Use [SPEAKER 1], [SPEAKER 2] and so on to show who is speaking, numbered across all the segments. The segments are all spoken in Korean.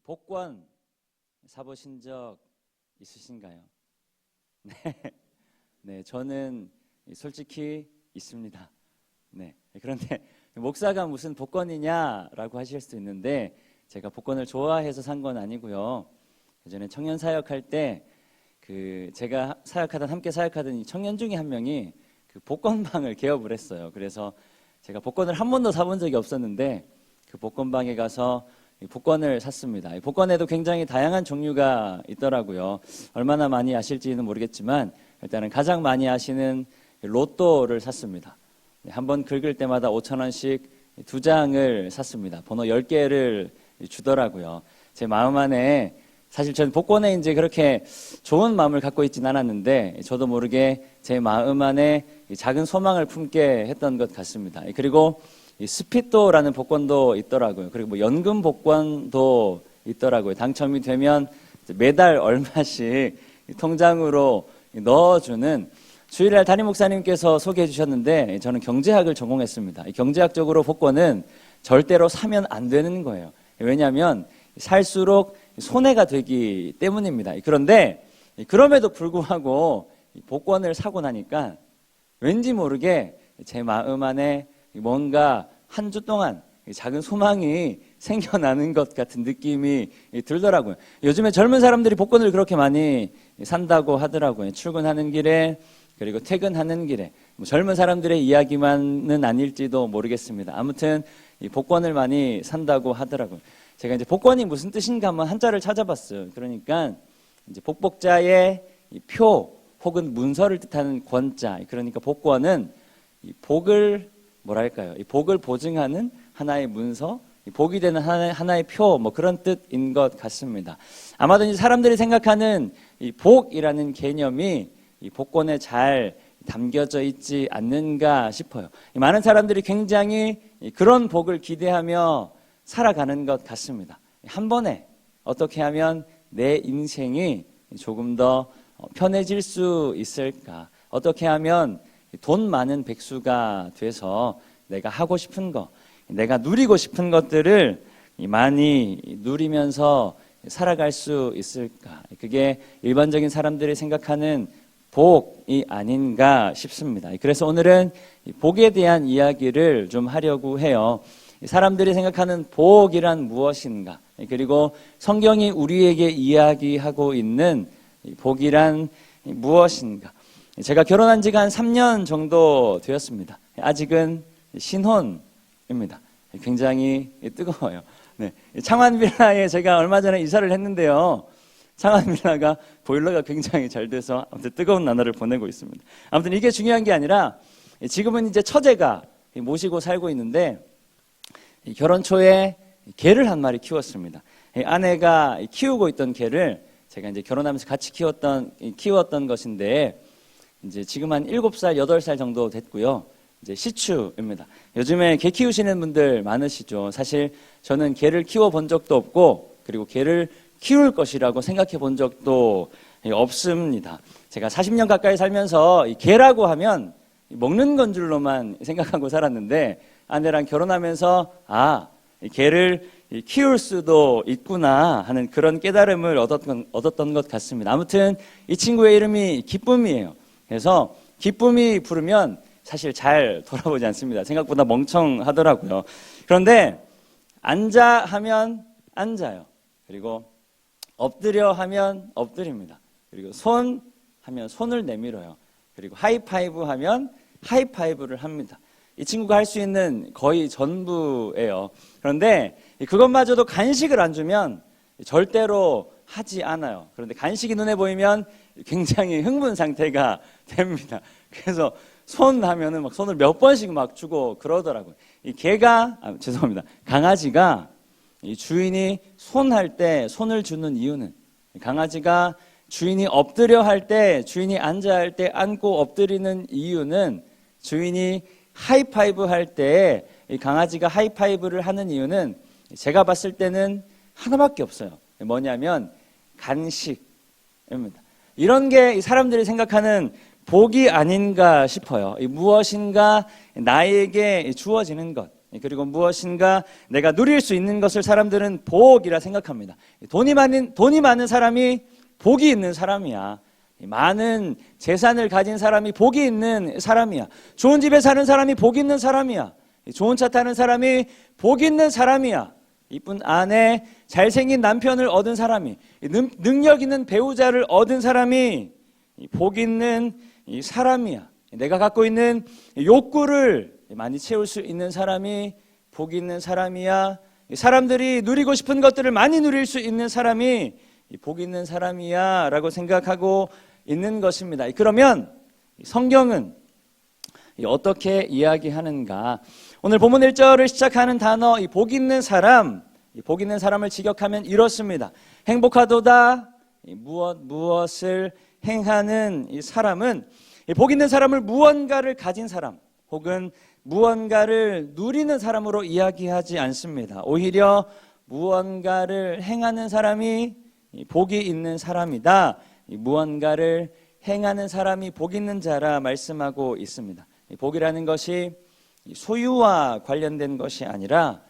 [SPEAKER 1] 복권 사보신 적 있으신가요? 네, 네, 저는 솔직히 있습니다. 네, 그런데 목사가 무슨 복권이냐라고 하실 수도 있는데 제가 복권을 좋아해서 산 건 아니고요. 예전에 청년 사역할 때 제가 함께 사역하던 이 청년 중에 한 명이 그 복권방을 개업을 했어요. 그래서 제가 복권을 한 번도 사본 적이 없었는데 그 복권방에 가서 복권을 샀습니다. 복권에도 굉장히 다양한 종류가 있더라고요. 얼마나 많이 아실지는 모르겠지만 일단은 가장 많이 아시는 로또를 샀습니다. 한 번 긁을 때마다 5,000원씩 2장을 샀습니다. 번호 10개를 주더라고요. 제 마음 안에 사실 저는 복권에 이제 그렇게 좋은 마음을 갖고 있진 않았는데 저도 모르게 제 마음 안에 작은 소망을 품게 했던 것 같습니다. 그리고 스피또라는 복권도 있더라고요. 그리고 뭐 연금 복권도 있더라고요. 당첨이 되면 매달 얼마씩 통장으로 넣어주는, 주일날 담임 목사님께서 소개해 주셨는데 저는 경제학을 전공했습니다. 경제학적으로 복권은 절대로 사면 안 되는 거예요. 왜냐하면 살수록 손해가 되기 때문입니다. 그런데 그럼에도 불구하고 복권을 사고 나니까 왠지 모르게 제 마음 안에 뭔가 한 주 동안 작은 소망이 생겨나는 것 같은 느낌이 들더라고요. 요즘에 젊은 사람들이 복권을 그렇게 많이 산다고 하더라고요. 출근하는 길에 그리고 퇴근하는 길에. 젊은 사람들의 이야기만은 아닐지도 모르겠습니다. 아무튼 이 복권을 많이 산다고 하더라고요. 제가 이제 복권이 무슨 뜻인가 한번 한자를 찾아봤어요. 그러니까 이제 복복자의 표 혹은 문서를 뜻하는 권자. 그러니까 복권은 이 복을 뭐랄까요? 이 복을 보증하는 하나의 문서, 복이 되는 하나의 표, 뭐 그런 뜻인 것 같습니다. 아마도 이제 사람들이 생각하는 이 복이라는 개념이 이 복권에 잘 담겨져 있지 않는가 싶어요. 많은 사람들이 굉장히 그런 복을 기대하며 살아가는 것 같습니다. 한 번에 어떻게 하면 내 인생이 조금 더 편해질 수 있을까? 어떻게 하면 돈 많은 백수가 돼서 내가 하고 싶은 거, 내가 누리고 싶은 것들을 많이 누리면서 살아갈 수 있을까? 그게 일반적인 사람들이 생각하는 복이 아닌가 싶습니다. 그래서 오늘은 복에 대한 이야기를 좀 하려고 해요. 사람들이 생각하는 복이란 무엇인가? 그리고 성경이 우리에게 이야기하고 있는 복이란 무엇인가? 제가 결혼한 지가 한 3년 정도 되었습니다. 아직은 신혼입니다. 굉장히 뜨거워요. 네. 창원 빌라에 제가 얼마 전에 이사를 했는데요. 창원 빌라가 보일러가 굉장히 잘 돼서 아무튼 뜨거운 나날을 보내고 있습니다. 아무튼 이게 중요한 게 아니라 지금은 이제 처제가 모시고 살고 있는데 결혼 초에 개를 한 마리 키웠습니다. 아내가 키우고 있던 개를 제가 이제 결혼하면서 같이 키웠던 것인데 이제 지금 한 7살, 8살 정도 됐고요. 이제 시추입니다. 요즘에 개 키우시는 분들 많으시죠. 사실 저는 개를 키워본 적도 없고 그리고 개를 키울 것이라고 생각해 본 적도 없습니다. 제가 40년 가까이 살면서 이 개라고 하면 먹는 건 줄로만 생각하고 살았는데 아내랑 결혼하면서 이 개를 키울 수도 있구나 하는 그런 깨달음을 얻었던 것 같습니다. 아무튼 이 친구의 이름이 기쁨이에요. 그래서 기쁨이 부르면 사실 잘 돌아보지 않습니다. 생각보다 멍청하더라고요. 그런데 앉아 하면 앉아요. 그리고 엎드려 하면 엎드립니다. 그리고 손 하면 손을 내밀어요. 그리고 하이파이브 하면 하이파이브를 합니다. 이 친구가 할 수 있는 거의 전부예요. 그런데 그것마저도 간식을 안 주면 절대로 하지 않아요. 그런데 간식이 눈에 보이면 굉장히 흥분 상태가 됩니다. 그래서 손 하면은 막 손을 몇 번씩 막 주고 그러더라고요. 이 강아지가 이 주인이 손할 때 손을 주는 이유는, 강아지가 주인이 엎드려 할 때, 주인이 앉아 할 때 앉고 엎드리는 이유는, 주인이 하이파이브 할 때 이 강아지가 하이파이브를 하는 이유는 제가 봤을 때는 하나밖에 없어요. 뭐냐면 간식입니다. 이런 게 사람들이 생각하는 복이 아닌가 싶어요. 무엇인가 나에게 주어지는 것, 그리고 무엇인가 내가 누릴 수 있는 것을 사람들은 복이라 생각합니다. 돈이 많은 사람이 복이 있는 사람이야. 많은 재산을 가진 사람이 복이 있는 사람이야. 좋은 집에 사는 사람이 복이 있는 사람이야. 좋은 차 타는 사람이 복이 있는 사람이야. 이쁜 아내, 잘생긴 남편을 얻은 사람이, 능력 있는 배우자를 얻은 사람이 복 있는 사람이야. 내가 갖고 있는 욕구를 많이 채울 수 있는 사람이 복 있는 사람이야. 사람들이 누리고 싶은 것들을 많이 누릴 수 있는 사람이 복 있는 사람이야 라고 생각하고 있는 것입니다. 그러면 성경은 어떻게 이야기하는가? 오늘 본문 1절을 시작하는 단어 복 있는 사람, 복 있는 사람을 직역하면 이렇습니다. 행복하도다 무엇을 행하는 이 사람은, 복 있는 사람을 무언가를 가진 사람 혹은 무언가를 누리는 사람으로 이야기하지 않습니다. 오히려 무언가를 행하는 사람이 복이 있는 사람이다. 무언가를 행하는 사람이 복 있는 자라 말씀하고 있습니다. 복이라는 것이 소유와 관련된 것이 아니라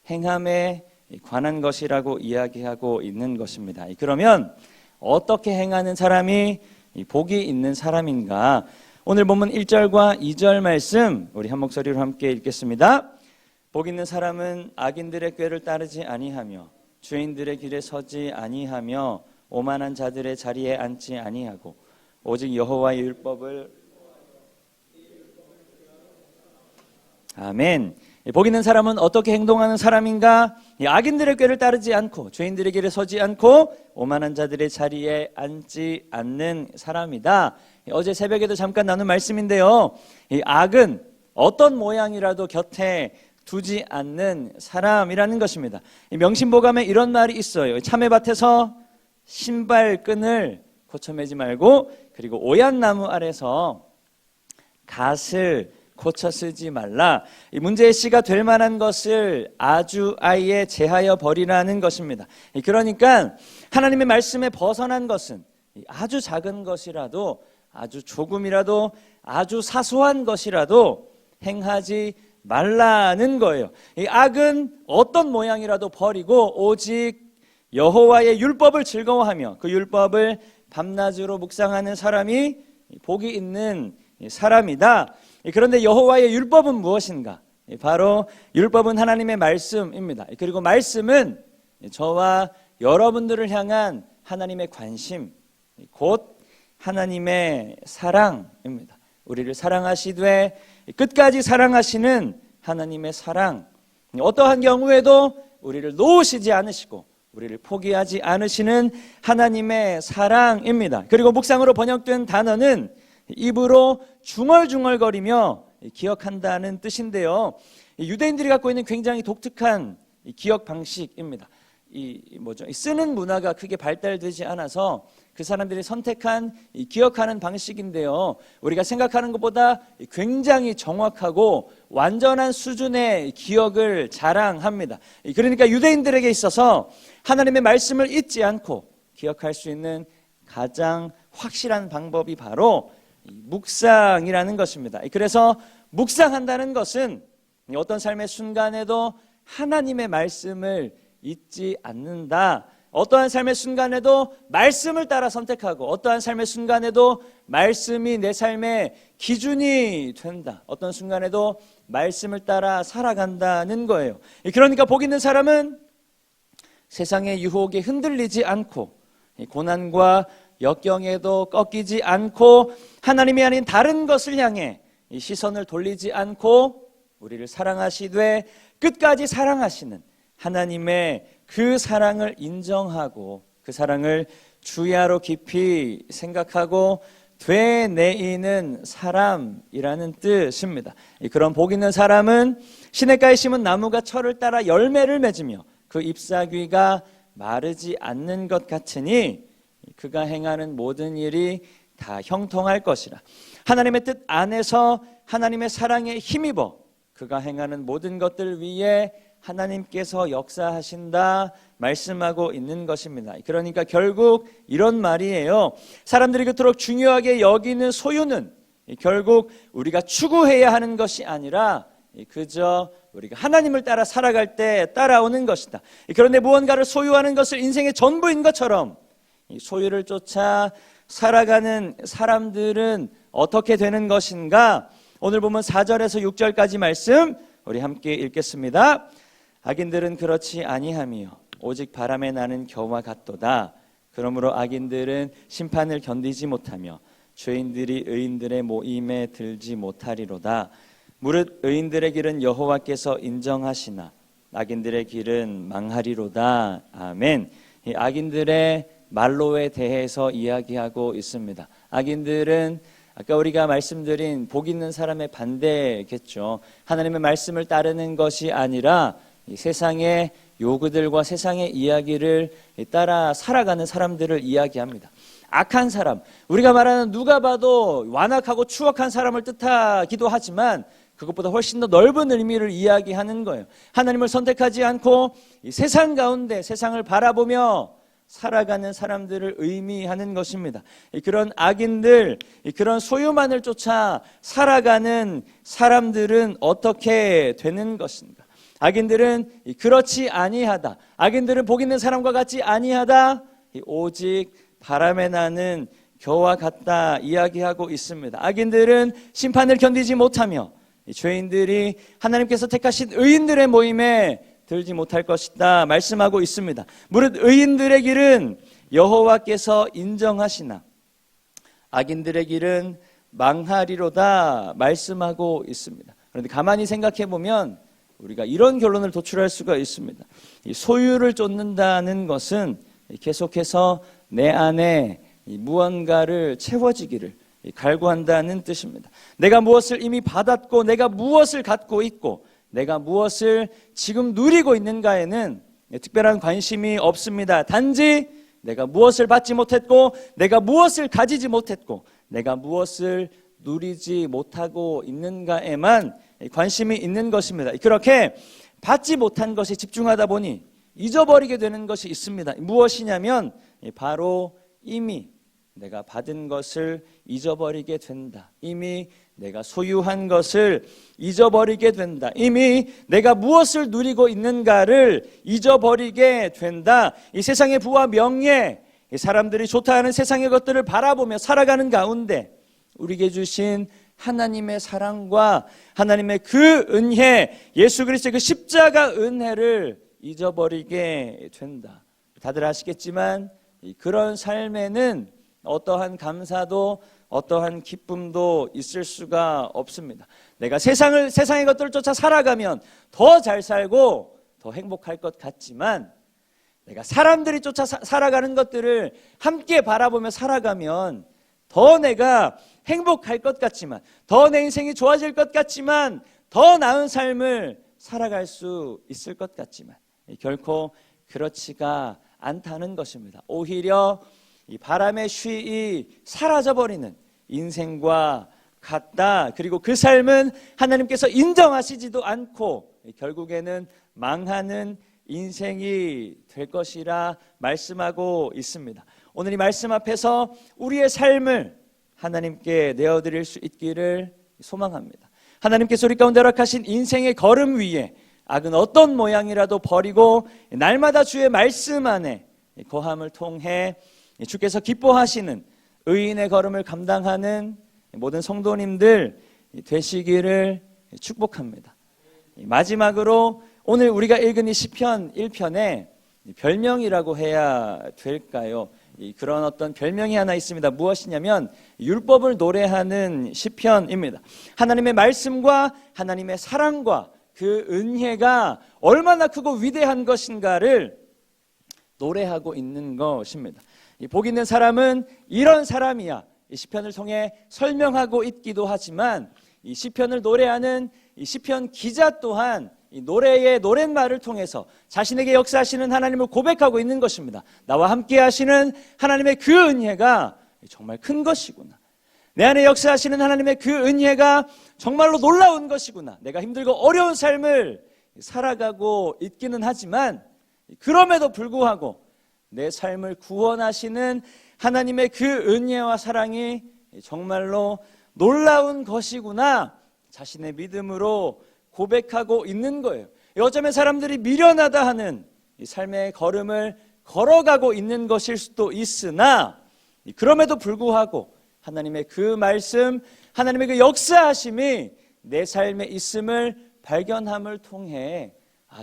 [SPEAKER 1] 행함에 관한 것이라고 이야기하고 있는 것입니다. 그러면 어떻게 행하는 사람이 복이 있는 사람인가? 오늘 본문 1절과 2절 말씀 우리 한 목소리로 함께 읽겠습니다. 복 있는 사람은 악인들의 꾀를 따르지 아니하며 죄인들의 길에 서지 아니하며 오만한 자들의 자리에 앉지 아니하고 오직 여호와의 율법을. 아멘. 복 있는 사람은 어떻게 행동하는 사람인가? 악인들의 꾀를 따르지 않고 죄인들의 길에 서지 않고 오만한 자들의 자리에 앉지 않는 사람이다. 어제 새벽에도 잠깐 나눈 말씀인데요, 이 악은 어떤 모양이라도 곁에 두지 않는 사람이라는 것입니다. 명심보감에 이런 말이 있어요. 참외밭에서 신발끈을 고쳐매지 말고, 그리고 오얏나무 아래서 갓을 고쳐 쓰지 말라. 이 문제의 씨가 될 만한 것을 아주 아예 제하여 버리라는 것입니다. 그러니까 하나님의 말씀에 벗어난 것은 아주 작은 것이라도, 아주 조금이라도, 아주 사소한 것이라도 행하지 말라는 거예요. 이 악은 어떤 모양이라도 버리고 오직 여호와의 율법을 즐거워하며 그 율법을 밤낮으로 묵상하는 사람이 복이 있는 사람이다. 그런데 여호와의 율법은 무엇인가? 바로 율법은 하나님의 말씀입니다. 그리고 말씀은 저와 여러분들을 향한 하나님의 관심, 곧 하나님의 사랑입니다. 우리를 사랑하시되 끝까지 사랑하시는 하나님의 사랑, 어떠한 경우에도 우리를 놓으시지 않으시고 우리를 포기하지 않으시는 하나님의 사랑입니다. 그리고 묵상으로 번역된 단어는 입으로 중얼중얼거리며 기억한다는 뜻인데요, 유대인들이 갖고 있는 굉장히 독특한 기억 방식입니다. 쓰는 문화가 크게 발달되지 않아서 그 사람들이 선택한 기억하는 방식인데요, 우리가 생각하는 것보다 굉장히 정확하고 완전한 수준의 기억을 자랑합니다. 그러니까 유대인들에게 있어서 하나님의 말씀을 잊지 않고 기억할 수 있는 가장 확실한 방법이 바로 묵상이라는 것입니다. 그래서 묵상한다는 것은 어떤 삶의 순간에도 하나님의 말씀을 잊지 않는다. 어떠한 삶의 순간에도 말씀을 따라 선택하고, 어떠한 삶의 순간에도 말씀이 내 삶의 기준이 된다. 어떤 순간에도 말씀을 따라 살아간다는 거예요. 그러니까 복 있는 사람은 세상의 유혹에 흔들리지 않고, 고난과 역경에도 꺾이지 않고, 하나님이 아닌 다른 것을 향해 시선을 돌리지 않고 우리를 사랑하시되 끝까지 사랑하시는 하나님의 그 사랑을 인정하고 그 사랑을 주야로 깊이 생각하고 되뇌이는 사람이라는 뜻입니다. 그런 복 있는 사람은 시냇가에 심은 나무가 철을 따라 열매를 맺으며 그 잎사귀가 마르지 않는 것 같으니 그가 행하는 모든 일이 다 형통할 것이라. 하나님의 뜻 안에서 하나님의 사랑에 힘입어 그가 행하는 모든 것들 위에 하나님께서 역사하신다 말씀하고 있는 것입니다. 그러니까 결국 이런 말이에요. 사람들이 그토록 중요하게 여기는 소유는 결국 우리가 추구해야 하는 것이 아니라 그저 우리가 하나님을 따라 살아갈 때 따라오는 것이다. 그런데 무언가를 소유하는 것을 인생의 전부인 것처럼 소유를 쫓아 살아가는 사람들은 어떻게 되는 것인가? 오늘 보면 4절에서 6절까지 말씀 우리 함께 읽겠습니다. 악인들은 그렇지 아니하며 오직 바람에 나는 겨와 같도다. 그러므로 악인들은 심판을 견디지 못하며 죄인들이 의인들의 모임에 들지 못하리로다. 무릇 의인들의 길은 여호와께서 인정하시나 악인들의 길은 망하리로다. 아멘. 이 악인들의 말로에 대해서 이야기하고 있습니다. 악인들은 아까 우리가 말씀드린 복 있는 사람의 반대겠죠. 하나님의 말씀을 따르는 것이 아니라 이 세상의 요구들과 세상의 이야기를 따라 살아가는 사람들을 이야기합니다. 악한 사람, 우리가 말하는 누가 봐도 완악하고 추악한 사람을 뜻하기도 하지만 그것보다 훨씬 더 넓은 의미를 이야기하는 거예요. 하나님을 선택하지 않고 이 세상 가운데 세상을 바라보며 살아가는 사람들을 의미하는 것입니다. 그런 악인들, 그런 소유만을 쫓아 살아가는 사람들은 어떻게 되는 것인가? 악인들은 그렇지 아니하다. 악인들은 복 있는 사람과 같지 아니하다. 오직 바람에 나는 겨와 같다 이야기하고 있습니다. 악인들은 심판을 견디지 못하며 죄인들이 하나님께서 택하신 의인들의 모임에 들지 못할 것이다 말씀하고 있습니다. 무릇 의인들의 길은 여호와께서 인정하시나 악인들의 길은 망하리로다 말씀하고 있습니다. 그런데 가만히 생각해 보면 우리가 이런 결론을 도출할 수가 있습니다. 이 소유를 쫓는다는 것은 계속해서 내 안에 무언가를 채워지기를 갈구한다는 뜻입니다. 내가 무엇을 이미 받았고 내가 무엇을 갖고 있고 내가 무엇을 지금 누리고 있는가에는 특별한 관심이 없습니다. 단지 내가 무엇을 받지 못했고 내가 무엇을 가지지 못했고 내가 무엇을 누리지 못하고 있는가에만 관심이 있는 것입니다. 그렇게 받지 못한 것에 집중하다 보니 잊어버리게 되는 것이 있습니다. 무엇이냐면 바로 이미 내가 받은 것을 잊어버리게 된다. 이미 내가 소유한 것을 잊어버리게 된다. 이미 내가 무엇을 누리고 있는가를 잊어버리게 된다. 이 세상의 부와 명예, 사람들이 좋다 하는 세상의 것들을 바라보며 살아가는 가운데 우리에게 주신 하나님의 사랑과 하나님의 그 은혜, 예수 그리스도의 그 십자가 은혜를 잊어버리게 된다. 다들 아시겠지만 그런 삶에는 어떠한 감사도 어떠한 기쁨도 있을 수가 없습니다. 내가 세상의 것들을 쫓아 살아가면 더 잘 살고 더 행복할 것 같지만 내가 사람들이 쫓아 살아가는 것들을 함께 바라보며 살아가면 더 내가 행복할 것 같지만 더 내 인생이 좋아질 것 같지만 더 나은 삶을 살아갈 수 있을 것 같지만 결코 그렇지가 않다는 것입니다. 오히려 이 바람의 쉬이 사라져버리는 인생과 같다. 그리고 그 삶은 하나님께서 인정하시지도 않고 결국에는 망하는 인생이 될 것이라 말씀하고 있습니다. 오늘 이 말씀 앞에서 우리의 삶을 하나님께 내어드릴 수 있기를 소망합니다. 하나님께서 우리 가운데 허락하신 인생의 걸음 위에 악은 어떤 모양이라도 버리고 날마다 주의 말씀 안에 거함을 통해 주께서 기뻐하시는 의인의 걸음을 감당하는 모든 성도님들 되시기를 축복합니다. 마지막으로 오늘 우리가 읽은 이 시편 1편에 별명이라고 해야 될까요? 그런 어떤 별명이 하나 있습니다. 무엇이냐면 율법을 노래하는 시편입니다. 하나님의 말씀과 하나님의 사랑과 그 은혜가 얼마나 크고 위대한 것인가를 노래하고 있는 것입니다. 복 있는 사람은 이런 사람이야. 이 시편을 통해 설명하고 있기도 하지만 이 시편을 노래하는 이 시편 기자 또한 이 노래의 노랫말을 통해서 자신에게 역사하시는 하나님을 고백하고 있는 것입니다. 나와 함께 하시는 하나님의 그 은혜가 정말 큰 것이구나. 내 안에 역사하시는 하나님의 그 은혜가 정말로 놀라운 것이구나. 내가 힘들고 어려운 삶을 살아가고 있기는 하지만 그럼에도 불구하고 내 삶을 구원하시는 하나님의 그 은혜와 사랑이 정말로 놀라운 것이구나. 자신의 믿음으로 고백하고 있는 거예요. 어쩌면 사람들이 미련하다 하는 이 삶의 걸음을 걸어가고 있는 것일 수도 있으나 그럼에도 불구하고 하나님의 그 말씀, 하나님의 그 역사하심이 내 삶에 있음을 발견함을 통해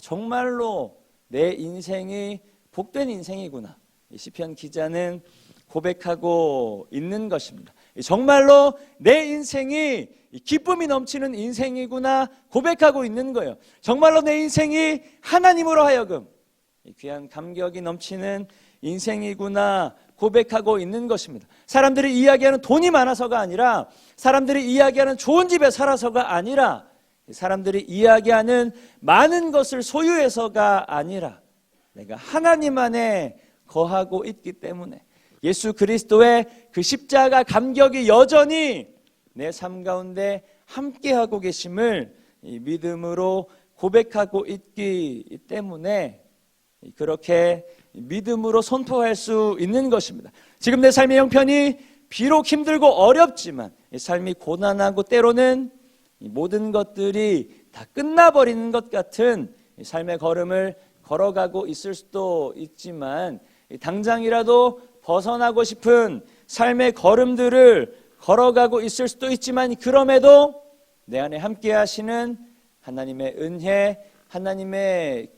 [SPEAKER 1] 정말로 내 인생이 복된 인생이구나, 시편 기자는 고백하고 있는 것입니다. 정말로 내 인생이 기쁨이 넘치는 인생이구나 고백하고 있는 거예요. 정말로 내 인생이 하나님으로 하여금 귀한 감격이 넘치는 인생이구나 고백하고 있는 것입니다. 사람들이 이야기하는 돈이 많아서가 아니라, 사람들이 이야기하는 좋은 집에 살아서가 아니라, 사람들이 이야기하는 많은 것을 소유해서가 아니라 내가 하나님 안에 거하고 있기 때문에 예수 그리스도의 그 십자가 감격이 여전히 내 삶 가운데 함께하고 계심을 믿음으로 고백하고 있기 때문에 그렇게 믿음으로 선포할 수 있는 것입니다. 지금 내 삶의 형편이 비록 힘들고 어렵지만, 삶이 고난하고 때로는 모든 것들이 다 끝나버리는 것 같은 삶의 걸음을 걸어가고 있을 수도 있지만, 당장이라도 벗어나고 싶은 삶의 걸음들을 걸어가고 있을 수도 있지만, 그럼에도 내 안에 함께 하시는 하나님의 은혜, 하나님의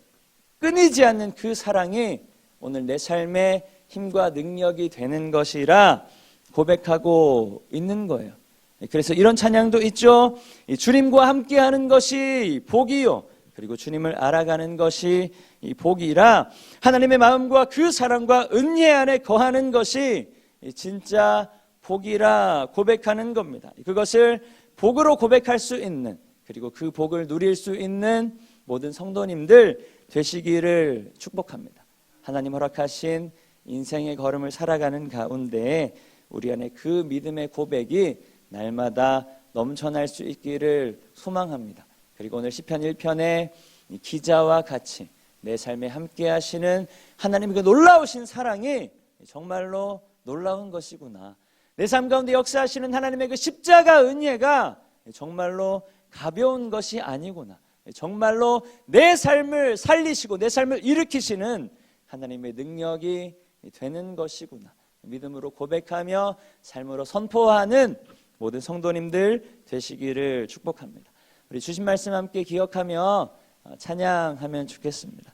[SPEAKER 1] 끊이지 않는 그 사랑이 오늘 내 삶의 힘과 능력이 되는 것이라 고백하고 있는 거예요. 그래서 이런 찬양도 있죠. 주님과 함께하는 것이 복이요, 그리고 주님을 알아가는 것이 복이라, 하나님의 마음과 그 사랑과 은혜 안에 거하는 것이 진짜 복이라 고백하는 겁니다. 그것을 복으로 고백할 수 있는, 그리고 그 복을 누릴 수 있는 모든 성도님들 되시기를 축복합니다. 하나님 허락하신 인생의 걸음을 살아가는 가운데 우리 안에 그 믿음의 고백이 날마다 넘쳐날 수 있기를 소망합니다. 그리고 오늘 시편 1편의 기자와 같이 내 삶에 함께 하시는 하나님의 그 놀라우신 사랑이 정말로 놀라운 것이구나, 내 삶 가운데 역사하시는 하나님의 그 십자가 은혜가 정말로 가벼운 것이 아니구나, 정말로 내 삶을 살리시고 내 삶을 일으키시는 하나님의 능력이 되는 것이구나, 믿음으로 고백하며 삶으로 선포하는 모든 성도님들 되시기를 축복합니다. 우리 주신 말씀 함께 기억하며 찬양하면 좋겠습니다.